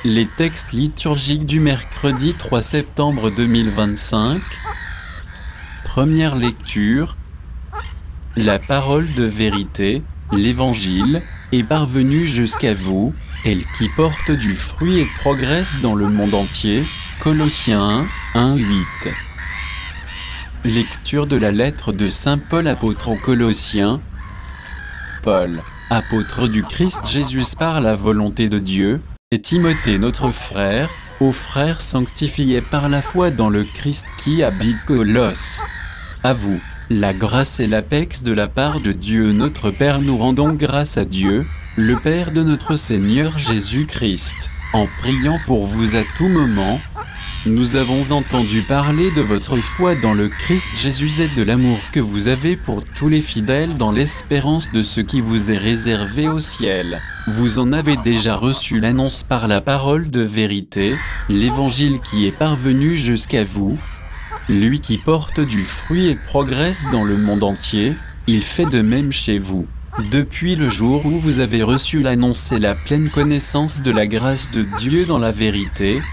Les textes liturgiques du mercredi 3 septembre 2025. Première lecture. La parole de vérité, l'Évangile, est parvenue jusqu'à vous, elle qui porte du fruit et progresse dans le monde entier. Colossiens 1, 8. Lecture de la lettre de Saint Paul apôtre aux Colossiens. Paul, apôtre du Christ Jésus par la volonté de Dieu, et Timothée notre frère, aux frères sanctifiés par la foi dans le Christ qui habite Colosse. À vous, la grâce et la paix de la part de Dieu notre Père. Nous rendons grâce à Dieu, le Père de notre Seigneur Jésus-Christ, en priant pour vous à tout moment. Nous avons entendu parler de votre foi dans le Christ Jésus et de l'amour que vous avez pour tous les fidèles dans l'espérance de ce qui vous est réservé au ciel. Vous en avez déjà reçu l'annonce par la parole de vérité, l'Évangile qui est parvenu jusqu'à vous. Lui qui porte du fruit et progresse dans le monde entier, il fait de même chez vous. Depuis le jour où vous avez reçu l'annonce et la pleine connaissance de la grâce de Dieu dans la vérité,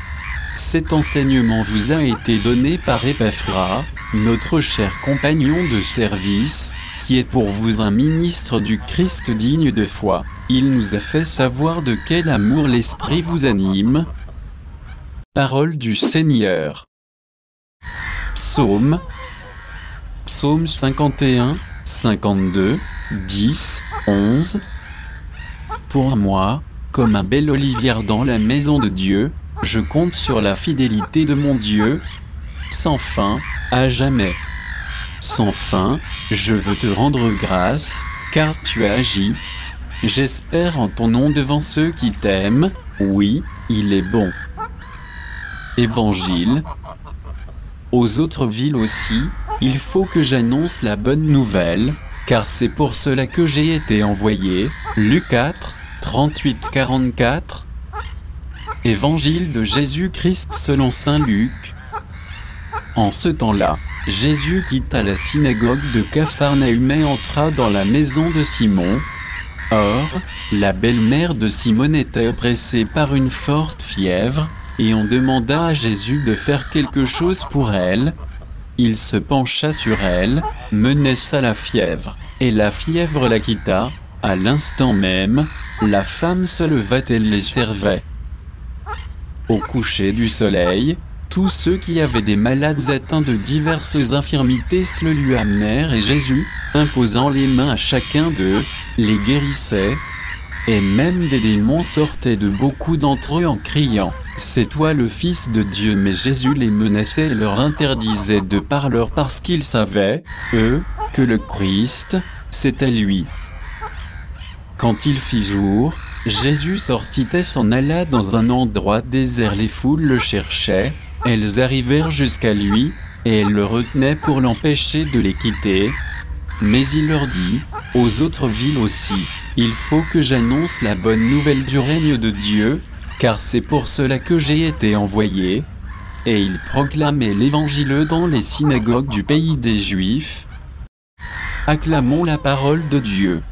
cet enseignement vous a été donné par Épaphras, notre cher compagnon de service, qui est pour vous un ministre du Christ digne de foi. Il nous a fait savoir de quel amour l'Esprit vous anime. Parole du Seigneur. Psaume 51, 52, 10, 11. Pour moi, comme un bel olivier dans la maison de Dieu, je compte sur la fidélité de mon Dieu, sans fin, à jamais. Sans fin, je veux te rendre grâce, car tu as agi. J'espère en ton nom devant ceux qui t'aiment, oui, il est bon. Évangile. Aux autres villes aussi, il faut que j'annonce la bonne nouvelle, car c'est pour cela que j'ai été envoyé. Luc 4, 38-44. Évangile de Jésus-Christ selon saint Luc. En ce temps-là, Jésus quitta la synagogue de Capharnaüm et entra dans la maison de Simon. Or, la belle-mère de Simon était oppressée par une forte fièvre, et on demanda à Jésus de faire quelque chose pour elle. Il se pencha sur elle, menaça la fièvre, et la fièvre la quitta. À l'instant même, la femme se leva et les servait. Au coucher du soleil, tous ceux qui avaient des malades atteints de diverses infirmités se le lui amenèrent et Jésus, imposant les mains à chacun d'eux, les guérissait. Et même des démons sortaient de beaucoup d'entre eux en criant « C'est toi le Fils de Dieu » mais Jésus les menaçait et leur interdisait de parler parce qu'ils savaient, eux, que le Christ, c'était lui. Quand il fit jour, Jésus sortit et s'en alla dans un endroit désert. Les foules le cherchaient, elles arrivèrent jusqu'à lui, et elles le retenaient pour l'empêcher de les quitter. Mais il leur dit, aux autres villes aussi, il faut que j'annonce la bonne nouvelle du règne de Dieu, car c'est pour cela que j'ai été envoyé. Et il proclamait l'Évangile dans les synagogues du pays des Juifs. Acclamons la parole de Dieu.